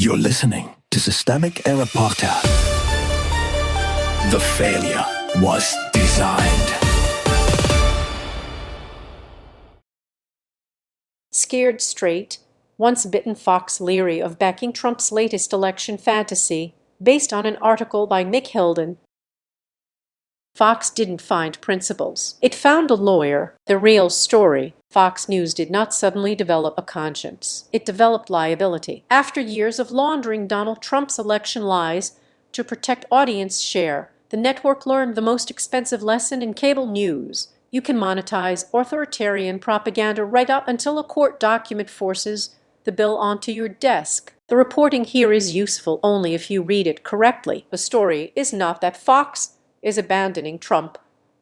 You're listening to Systemic Error Podcast. The failure was designed. Scared straight, once bitten fox leery of backing Trump's latest election fantasy, based on an article by Mick Hilden. Fox didn't find principles. It found a lawyer. The real story. Fox News did not suddenly develop a conscience. It developed liability. After years of laundering Donald Trump's election lies to protect audience share, the network learned the most expensive lesson in cable news. You can monetize authoritarian propaganda right up until a court document forces the bill onto your desk. The reporting here is useful only if you read it correctly. The story is not that Fox is abandoning Trump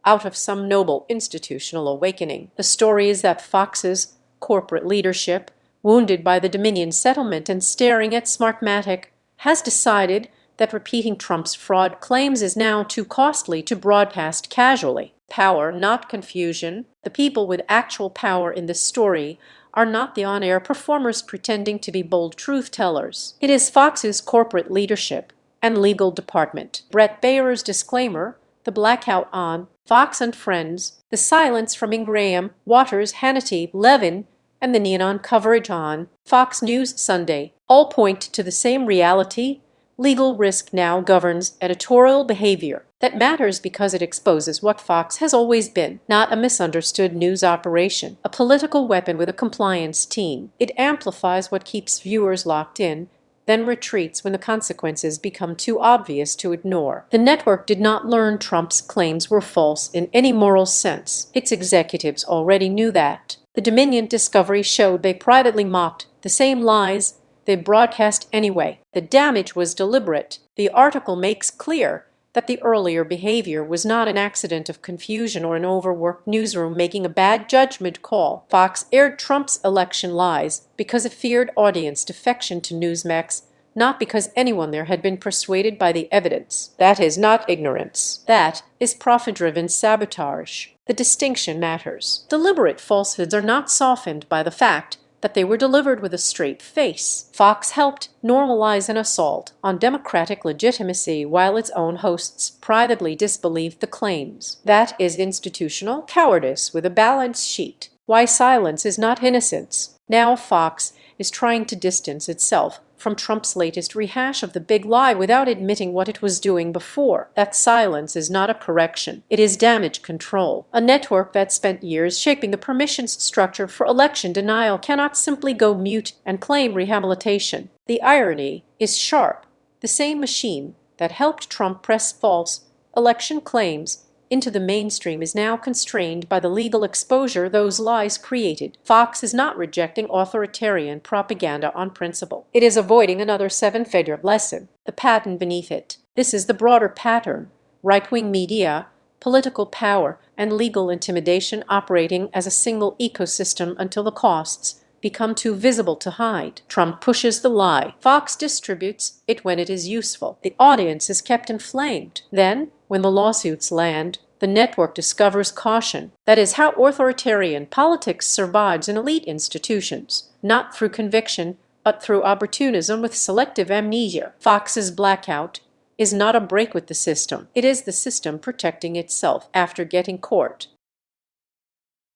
out of some noble institutional awakening. The story is that Fox's corporate leadership, wounded by the Dominion settlement and staring at Smartmatic, has decided that repeating Trump's fraud claims is now too costly to broadcast casually. Power, not confusion. The people with actual power in this story are not the on-air performers pretending to be bold truth-tellers. It is Fox's corporate leadership and legal department. Brett Baer's disclaimer, the blackout on Fox and Friends, the silence from Ingraham, Waters, Hannity, Levin, and the neon coverage on Fox News Sunday all point to the same reality. Legal risk now governs editorial behavior. That matters because it exposes what Fox has always been, not a misunderstood news operation, a political weapon with a compliance team. It amplifies what keeps viewers locked in, then retreats when the consequences become too obvious to ignore. The network did not learn Trump's claims were false in any moral sense. Its executives already knew that. The Dominion discovery showed they privately mocked the same lies they broadcast anyway. The damage was deliberate. The article makes clear that the earlier behavior was not an accident of confusion or an overworked newsroom making a bad judgment call. Fox aired Trump's election lies because it feared audience defection to Newsmax, not because anyone there had been persuaded by the evidence. That is not ignorance. That is profit-driven sabotage. The distinction matters. Deliberate falsehoods are not softened by the fact that they were delivered with a straight face. Fox helped normalize an assault on democratic legitimacy while its own hosts privately disbelieved the claims. That is institutional cowardice with a balance sheet. Why silence is not innocence. Now Fox is trying to distance itself from Trump's latest rehash of the big lie without admitting what it was doing before. That silence is not a correction. It is damage control. A network that spent years shaping the permissions structure for election denial cannot simply go mute and claim rehabilitation. The irony is sharp. The same machine that helped Trump press false election claims into the mainstream is now constrained by the legal exposure those lies created. Fox is not rejecting authoritarian propaganda on principle. It is avoiding another seven-figure lesson, the pattern beneath it. This is the broader pattern: right-wing media, political power, and legal intimidation operating as a single ecosystem until the costs become too visible to hide. Trump pushes the lie. Fox distributes it when it is useful. The audience is kept inflamed. Then, when the lawsuits land, the network discovers caution. That is how authoritarian politics survives in elite institutions, not through conviction, but through opportunism with selective amnesia. Fox's blackout is not a break with the system. It is the system protecting itself after getting caught.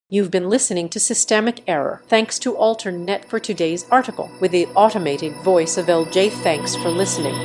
You've been listening to Systemic Error. Thanks to AlterNet for today's article with the automated voice of LJ. Thanks for listening.